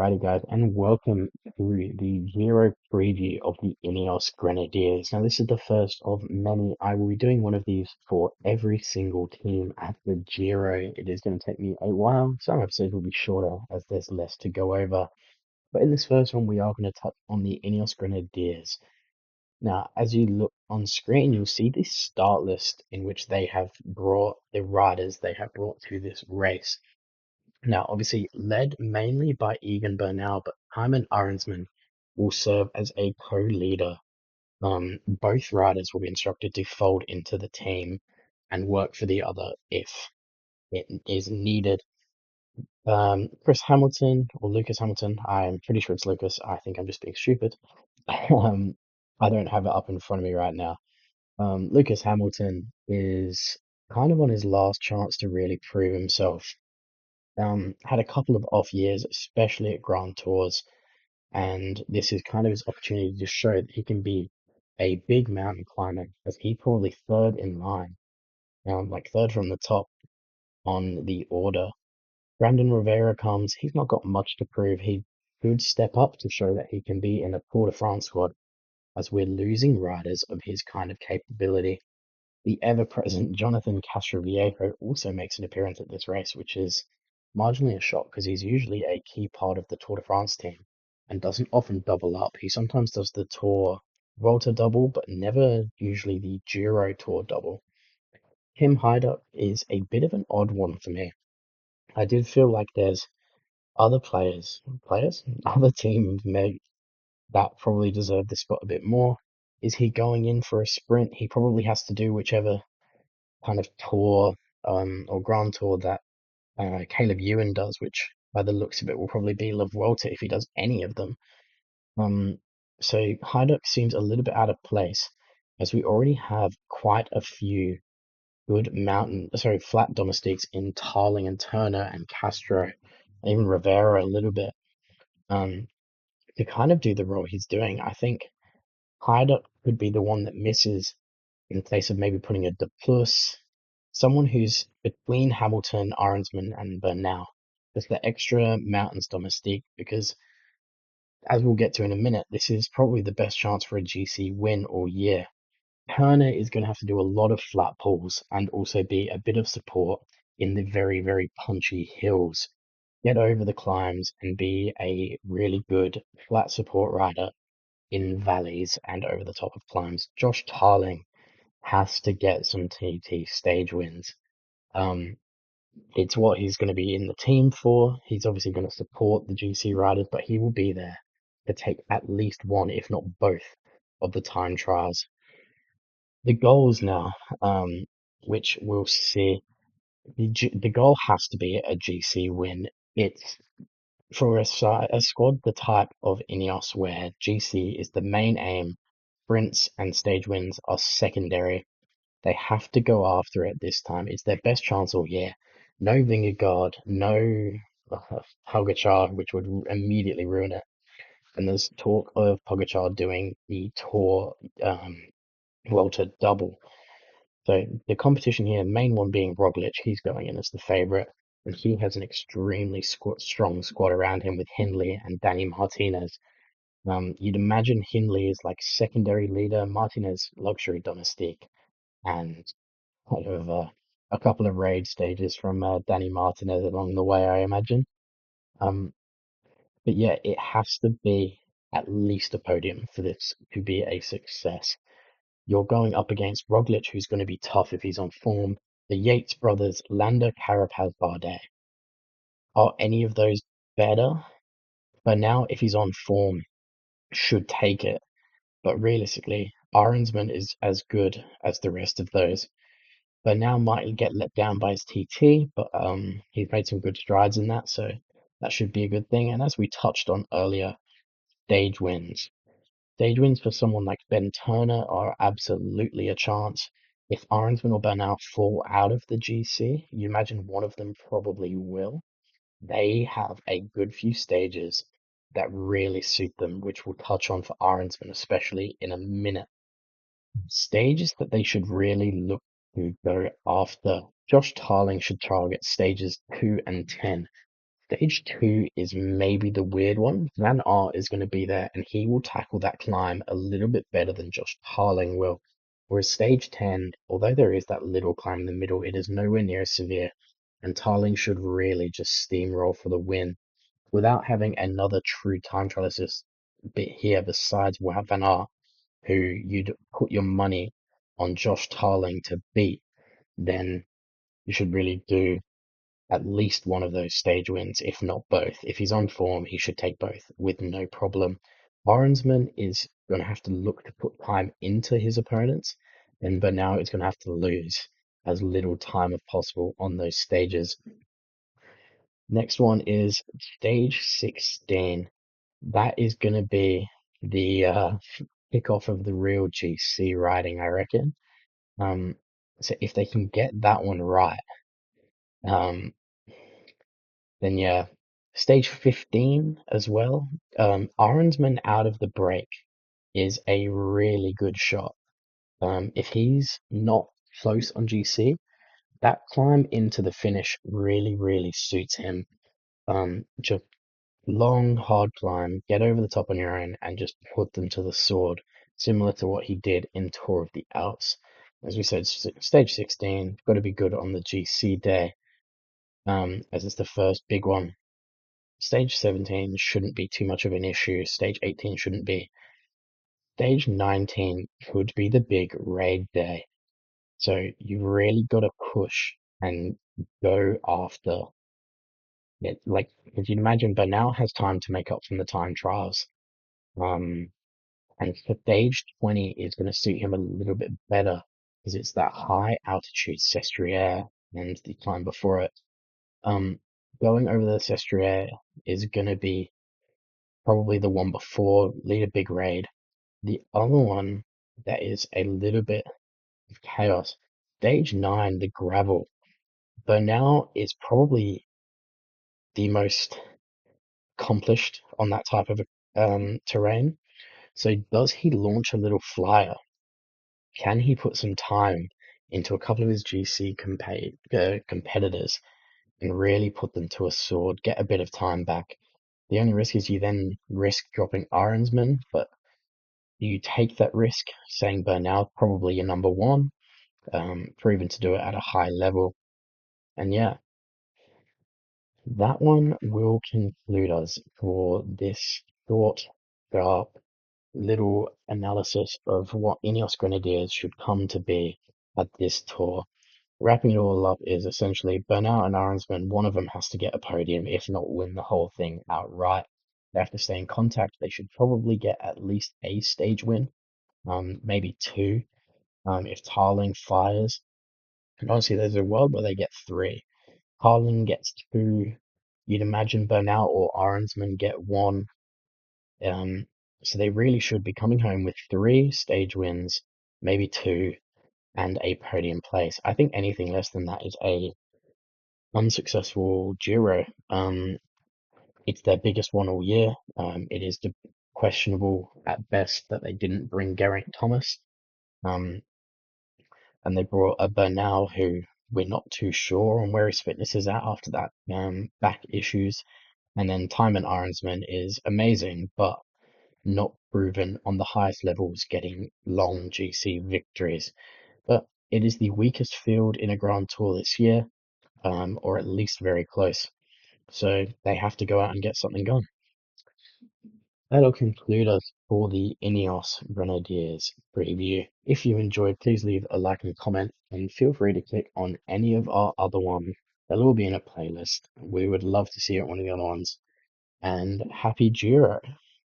Alrighty, guys, and welcome to the Giro preview of the Ineos Grenadiers. Now, this is the first of many. I will be doing one of these for every single team at the Giro. It is going to take me a while. Some episodes will be shorter as there's less to go over. But in this first one, we are going to touch on the Ineos Grenadiers. Now, as you look on screen, you'll see the start list in which they have brought the riders they have brought to this race. Now, obviously, led mainly by Egan Bernal, but Hyman Arensman will serve as a co-leader. Both riders will be instructed to fold into the team and work for the other if it is needed. Chris Hamilton or Lucas Hamilton, I'm pretty sure it's Lucas. I think I'm just being stupid. Um, I don't have it up in front of me right now. Lucas Hamilton is kind of on his last chance to really prove himself. Had a couple of off years, especially at Grand Tours, and this is kind of his opportunity to show that he can be a big mountain climber, as he probably third in line, like third from the top on the order. Brandon Rivera comes, he's not got much to prove. He could step up to show that he can be in a Tour de France squad, as we're losing riders of his kind of capability. The ever-present Jonathan Castroviejo also makes an appearance at this race, which is marginally a shock because he's usually a key part of the Tour de France team and doesn't often double up. He sometimes does the Tour Volta double, but never usually the Giro Tour double. Tim Heiduck is a bit of an odd one for me. I did feel like there's other other teams that probably deserve this spot a bit more. Is he going in for a sprint? He probably has to do whichever kind of tour or Grand Tour that Caleb Ewan does, which by the looks of it will probably be La Vuelta if he does any of them. Um, so Hajduk seems a little bit out of place as we already have quite a few good flat domestiques in Tarling and Turner and Castro, and even Rivera a little bit. Um, to kind of do the role he's doing, I think Hajduk could be the one that misses in place of maybe putting a De Plus, someone who's between Hamilton, Arensman, and Bernal. Just the extra mountains domestique, because as we'll get to in a minute, this is probably the best chance for a GC win all year. Turner is going to have to do a lot of flat pulls and also be a bit of support in the very, very punchy hills. Get over the climbs and be a really good flat support rider in valleys and over the top of climbs. Josh Tarling has to get some TT stage wins. Um, it's what he's going to be in the team for. He's obviously going to support the GC riders, but he will be there to take at least one, if not both, of the time trials. The goals now, which we'll see, the goal has to be a GC win. It's for a squad the type of Ineos where GC is the main aim, sprints and stage wins are secondary. They have to go after it this time. It's their best chance all year. No Vingegaard, no Pogačar, which would immediately ruin it. And there's talk of Pogačar doing the Tour Welter double. So the competition here, main one being Roglic, he's going in as the favourite. And he has an extremely strong squad around him with Hindley and Danny Martinez. You'd imagine Hindley is like secondary leader, Martinez luxury domestique, and kind of a couple of raid stages from Danny Martinez along the way, I imagine. Um, but yeah, it has to be at least a podium for this to be a success. You're going up against Roglic, who's going to be tough if he's on form. The Yates brothers, Landa, Carapaz, Bardet. Are any of those better? But now, if he's on form, should take it. But realistically, Arensman is as good as the rest of those. But now might get let down by his TT, but he's made some good strides in that, so that should be a good thing. And as we touched on earlier, stage wins. Stage wins for someone like Ben Turner are absolutely a chance. If Arensman or Bernal fall out of the GC, you imagine one of them probably will. They have a good few stages that really suit them, which we'll touch on for Arensman, especially in a minute. Stages that they should really look to go after. Josh Tarling should target stages 2 and 10. Stage two is maybe the weird one. Van Aert is going to be there and he will tackle that climb a little bit better than Josh Tarling will. Whereas stage 10, although there is that little climb in the middle, it is nowhere near as severe. And Tarling should really just steamroll for the win without having another true time trialist bit here besides Wout van Aert, who you'd put your money on Josh Tarling to beat, then you should really do at least one of those stage wins, if not both. If he's on form, he should take both with no problem. Arensman is going to have to look to put time into his opponents, and Bernal is going to have to lose as little time as possible on those stages. Next one is stage 16. That is going to be the kickoff of the real GC riding, I reckon. Um, so if they can get that one right, um, then yeah, stage 15 as well. Arensman out of the break is a really good shot. If he's not close on GC, that climb into the finish really, really suits him. Just long, hard climb, get over the top on your own, and just put them to the sword, similar to what he did in Tour of the Alps. As we said, stage 16, got to be good on the GC day, as it's the first big one. Stage 17 shouldn't be too much of an issue. Stage 18 shouldn't be. Stage 19 could be the big raid day. So you've really got to push and go after it. Like, if you imagine, Bernal has time to make up from the time trials. Um, and stage 20 is going to suit him a little bit better because it's that high altitude Sestriere and the climb before it. Um, Going over the Sestriere is going to be probably the one before lead a big raid. The other one that is a little bit of chaos, stage 9, the gravel. Bernal is probably the most accomplished on that type of terrain. So does he launch a little flyer? Can he put some time into a couple of his GC competitors and really put them to a sword, get a bit of time back? The only risk is you then risk dropping Arensman, but you take that risk, saying Bernal probably your number one, proven to do it at a high level. And yeah, that one will conclude us for this short, sharp little analysis of what Ineos Grenadiers should come to be at this tour. Wrapping it all up is essentially Bernal and Arensman, one of them has to get a podium, if not win the whole thing outright. They have to stay in contact. They should probably get at least a stage win, maybe two, if Tarling fires. And honestly, there's a world where they get three. Tarling gets two. You'd imagine Bernal or Arensman get one. Um, so they really should be coming home with three stage wins, maybe two, and a podium place. I think anything less than that is a unsuccessful Giro. It's their biggest one all year. It is questionable at best that they didn't bring Geraint Thomas. Um, and they brought a Bernal who we're not too sure on where his fitness is at after that back issues. And then Timon Ironsman is amazing, but not proven on the highest levels, getting long GC victories. But it is the weakest field in a Grand Tour this year, or at least very close. So they have to go out and get something going. That'll conclude us for the Ineos Grenadiers preview. If you enjoyed, please leave a like and comment, and feel free to click on any of our other ones. They'll all be in a playlist. We would love to see it one of the other ones. And happy Giro!